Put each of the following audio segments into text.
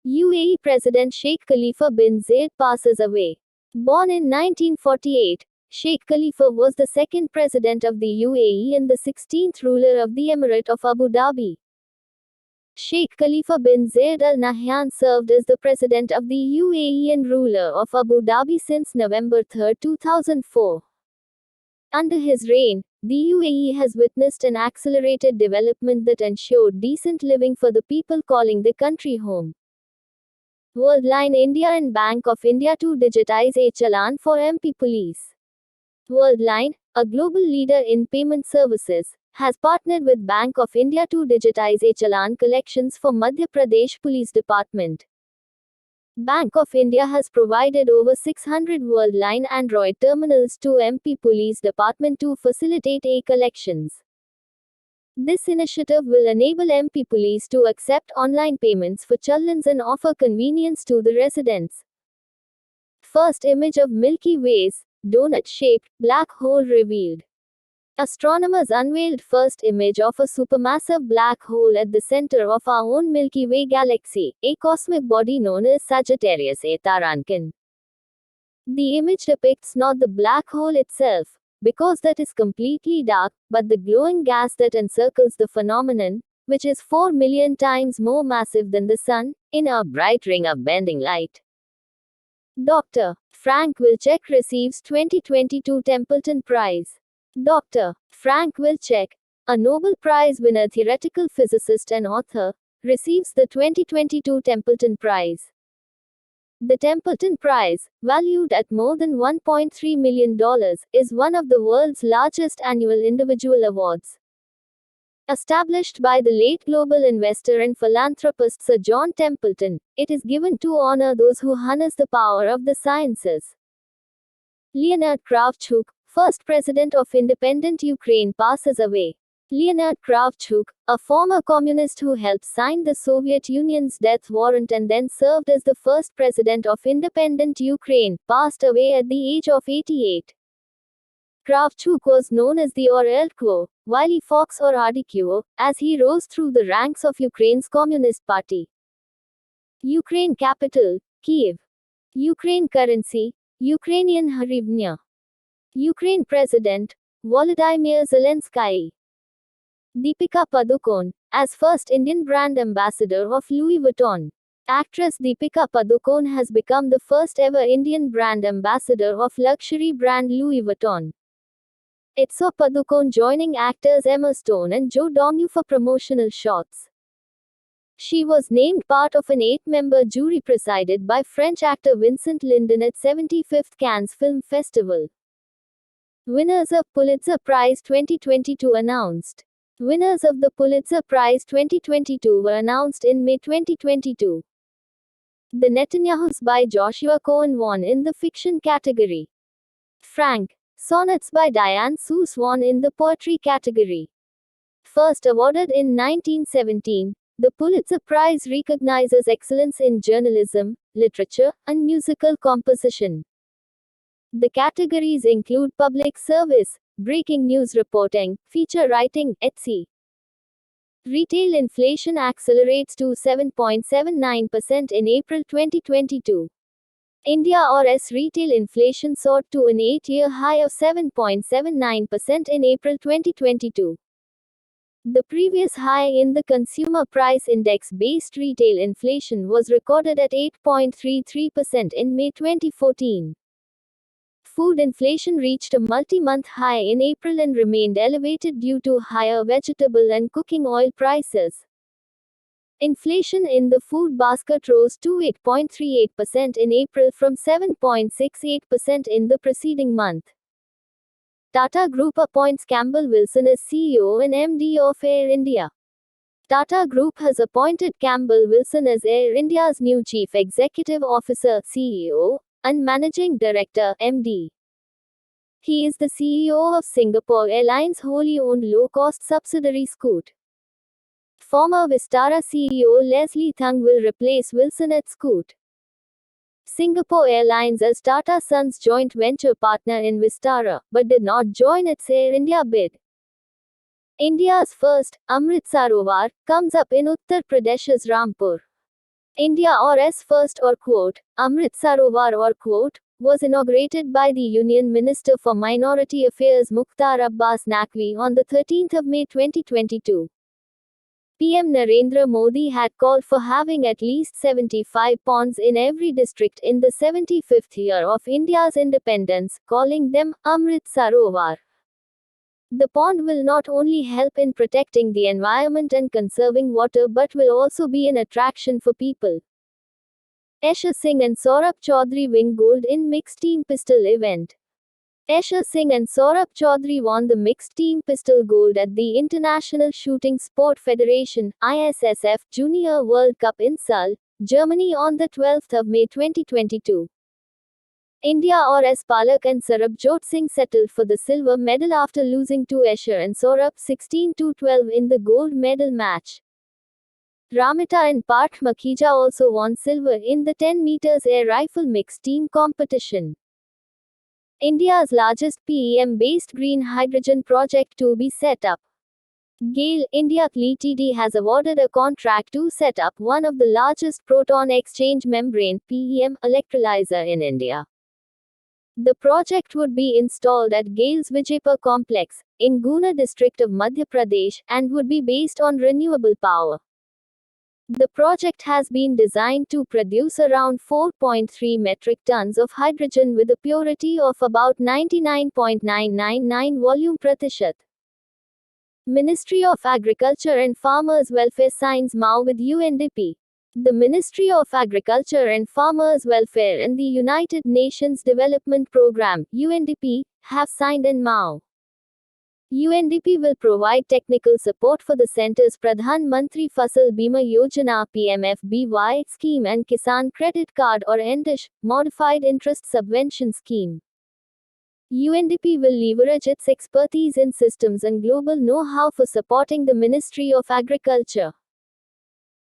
UAE President Sheikh Khalifa bin Zayed passes away. Born in 1948, Sheikh Khalifa was the second president of the UAE and the 16th ruler of the Emirate of Abu Dhabi. Sheikh Khalifa bin Zayed Al Nahyan served as the president of the UAE and ruler of Abu Dhabi since November 3, 2004. Under his reign, the UAE has witnessed an accelerated development that ensured decent living for the people calling the country home. Worldline India and Bank of India to digitize e-Challan for MP Police. Worldline, a global leader in payment services, has partnered with Bank of India to digitize e-Challan collections for Madhya Pradesh Police Department. Bank of India has provided over 600 Worldline Android terminals to MP Police Department to facilitate e-collections. This initiative will enable MP Police to accept online payments for challans and offer convenience to the residents. First image of Milky Way's donut-shaped black hole revealed. Astronomers unveiled first image of a supermassive black hole at the center of our own Milky Way galaxy, a cosmic body known as Sagittarius A Tarankin. The image depicts not the black hole itself, because that is completely dark, but the glowing gas that encircles the phenomenon, which is 4 million times more massive than the Sun, in a bright ring of bending light. Dr. Frank Wilczek receives 2022 Templeton Prize. Dr. Frank Wilczek, a Nobel Prize winner theoretical physicist and author, receives the 2022 Templeton Prize. The Templeton Prize, valued at more than $1.3 million, is one of the world's largest annual individual awards. Established by the late global investor and philanthropist Sir John Templeton, it is given to honor those who harness the power of the sciences. Leonid Kravchuk, first president of independent Ukraine, passes away. Leonid Kravchuk, a former communist who helped sign the Soviet Union's death warrant and then served as the first president of independent Ukraine, passed away at the age of 88. Kravchuk was known as the Orelko, Wiley Fox or Ardikuo, as he rose through the ranks of Ukraine's Communist Party. Ukraine capital, Kyiv. Ukraine currency, Ukrainian hryvnia. Ukraine president, Volodymyr Zelensky. Deepika Padukone, as first Indian brand ambassador of Louis Vuitton. Actress Deepika Padukone has become the first ever Indian brand ambassador of luxury brand Louis Vuitton. It saw Padukone joining actors Emma Stone and Joe Dongyu for promotional shots. She was named part of an 8-member jury presided by French actor Vincent Lindon at 75th Cannes Film Festival. Winners of Pulitzer Prize 2022 announced. Winners of the Pulitzer Prize 2022 were announced in May 2022. The Netanyahus by Joshua Cohen won in the fiction category. Frank Sonnets by Diane Seuss won in the poetry category. First awarded in 1917, the Pulitzer Prize recognizes excellence in journalism, literature, and musical composition. The categories include public service, breaking news reporting, feature writing, etc. Retail inflation accelerates to 7.79% in April 2022. India's retail inflation soared to an 8-year high of 7.79% in April 2022. The previous high in the Consumer Price Index-based retail inflation was recorded at 8.33% in May 2014. Food inflation reached a multi-month high in April and remained elevated due to higher vegetable and cooking oil prices. Inflation in the food basket rose to 8.38% in April from 7.68% in the preceding month. Tata Group appoints Campbell Wilson as CEO and MD of Air India. Tata Group has appointed Campbell Wilson as Air India's new Chief Executive Officer (CEO) and Managing Director (MD). He is the CEO of Singapore Airlines' wholly owned low-cost subsidiary Scoot. Former Vistara CEO Leslie Thung will replace Wilson at Scoot. Singapore Airlines as Tata Sons' joint venture partner in Vistara, but did not join its Air India bid. India's first, Amrit Sarovar, comes up in Uttar Pradesh's Rampur. India's first Amrit Sarovar was inaugurated by the Union Minister for Minority Affairs Mukhtar Abbas Naqvi on the 13th of May 2022. PM Narendra Modi had called for having at least 75 ponds in every district in the 75th year of India's independence, calling them Amrit Sarovar. The pond will not only help in protecting the environment and conserving water but will also be an attraction for people. Esha Singh and Saurabh Chaudhary win gold in mixed team pistol event. Esha Singh and Saurabh Chaudhary won the mixed team pistol gold at the International Shooting Sport Federation (ISSF) Junior World Cup in Seoul, Germany on the 12th of May 2022. India's Palak and Sarabjot Singh settled for the silver medal after losing to Esha and Saurabh 16-12 in the gold medal match. Ramita and Parth Makhija also won silver in the 10 meters air rifle mixed team competition. India's largest PEM-based green hydrogen project to be set up. GAIL India Ltd has awarded a contract to set up one of the largest proton exchange membrane (PEM) electrolyzer in India. The project would be installed at GAIL's Vijaypur complex, in Guna district of Madhya Pradesh, and would be based on renewable power. The project has been designed to produce around 4.3 metric tons of hydrogen with a purity of about 99.999 volume pratishat. Ministry of Agriculture and Farmers Welfare signs MoU with UNDP. The Ministry of Agriculture and Farmers Welfare and the United Nations Development Programme (UNDP) have signed an MoU. UNDP will provide technical support for the centre's Pradhan Mantri Fasal Bima Yojana (PMFBY) scheme and Kisan Credit Card or NDISH, Modified Interest Subvention Scheme. UNDP will leverage its expertise in systems and global know-how for supporting the Ministry of Agriculture.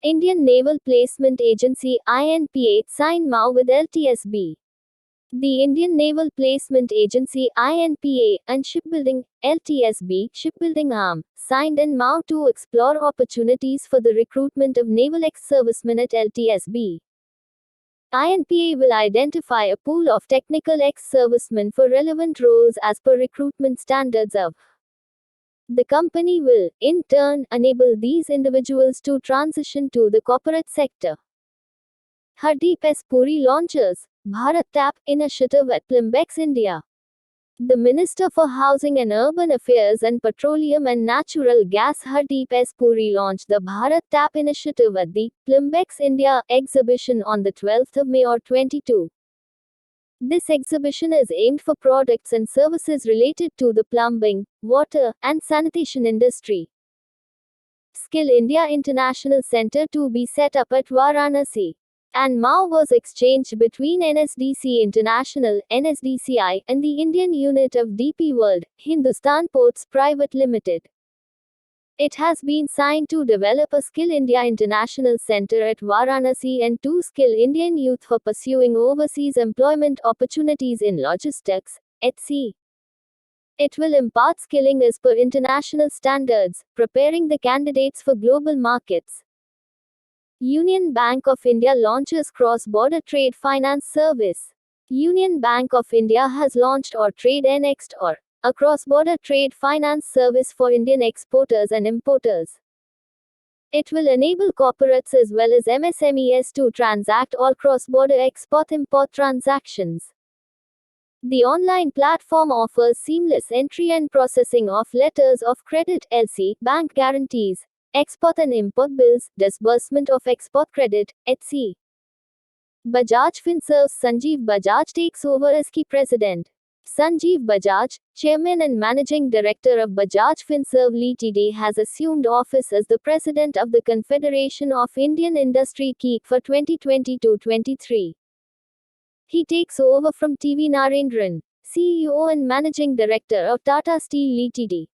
Indian Naval Placement Agency (INPA) signed MoU with LTSB. The Indian Naval Placement Agency (INPA) and Shipbuilding (LTSB) shipbuilding arm signed an MoU to explore opportunities for the recruitment of naval ex-servicemen at LTSB. INPA will identify a pool of technical ex-servicemen for relevant roles as per recruitment standards of the company will, in turn, enable these individuals to transition to the corporate sector. Hardeep S. Puri launches Bharat Tap initiative at Plumbex, India. The Minister for Housing and Urban Affairs and Petroleum and Natural Gas Hardeep S. Puri launched the Bharat Tap initiative at the Plumbex India exhibition on the 12th of May 2022. This exhibition is aimed for products and services related to the plumbing, water, and sanitation industry. Skill India International Center to be set up at Varanasi. An MoU was exchanged between NSDC International (NSDCI) and the Indian unit of DP World, Hindustan Ports Private Limited. It has been signed to develop a Skill India International Center at Varanasi and to skill Indian youth for pursuing overseas employment opportunities in logistics, etc. It will impart skilling as per international standards, preparing the candidates for global markets. Union Bank of India launches cross-border trade finance service. Union Bank of India has launched Trade Next, a cross-border trade finance service for Indian exporters and importers. It will enable corporates as well as MSMEs to transact all cross-border export-import transactions. The online platform offers seamless entry and processing of letters of credit (LC), bank guarantees, export and import bills, disbursement of export credit, etc. Bajaj Finserv's Sanjeev Bajaj takes over as key president. Sanjeev Bajaj, Chairman and Managing Director of Bajaj Finserv Ltd, has assumed office as the President of the Confederation of Indian Industry (KEIC) for 2022-23. He takes over from T.V. Narendran, CEO and Managing Director of Tata Steel Ltd.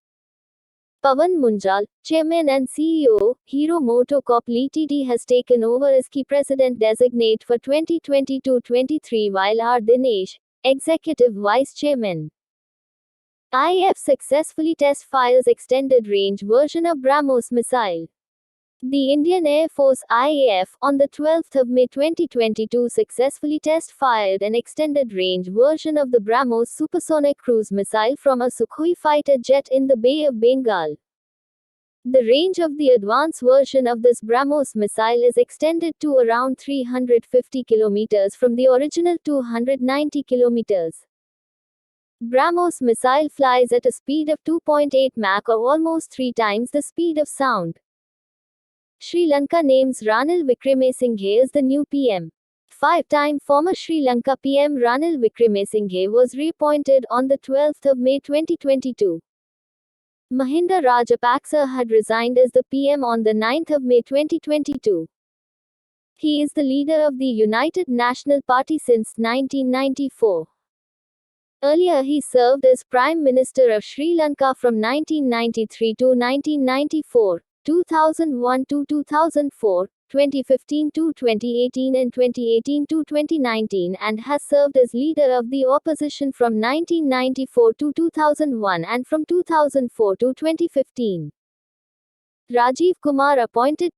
Pawan Munjal, Chairman and CEO, Hero MotoCorp Ltd, has taken over as key President Designate for 2022-23 while R. Dinesh, Executive Vice Chairman. IAF successfully test fires extended range version of BrahMos missile. The Indian Air Force (IAF) on the 12th of May 2022 successfully test-fired an extended-range version of the BrahMos supersonic cruise missile from a Sukhoi fighter jet in the Bay of Bengal. The range of the advanced version of this BrahMos missile is extended to around 350 kilometers from the original 290 kilometers. BrahMos missile flies at a speed of 2.8 Mach or almost 3 times the speed of sound. Sri Lanka names Ranil Wickremesinghe as the new PM. Five-time former Sri Lanka PM Ranil Wickremesinghe was reappointed on the 12th of May 2022. Mahinda Rajapaksa had resigned as the PM on the 9th of May 2022. He is the leader of the United National Party since 1994. Earlier he served as Prime Minister of Sri Lanka from 1993 to 1994. 2001 to 2004, 2015 to 2018 and 2018 to 2019 and has served as leader of the opposition from 1994 to 2001 and from 2004 to 2015. Rajiv Kumar appointed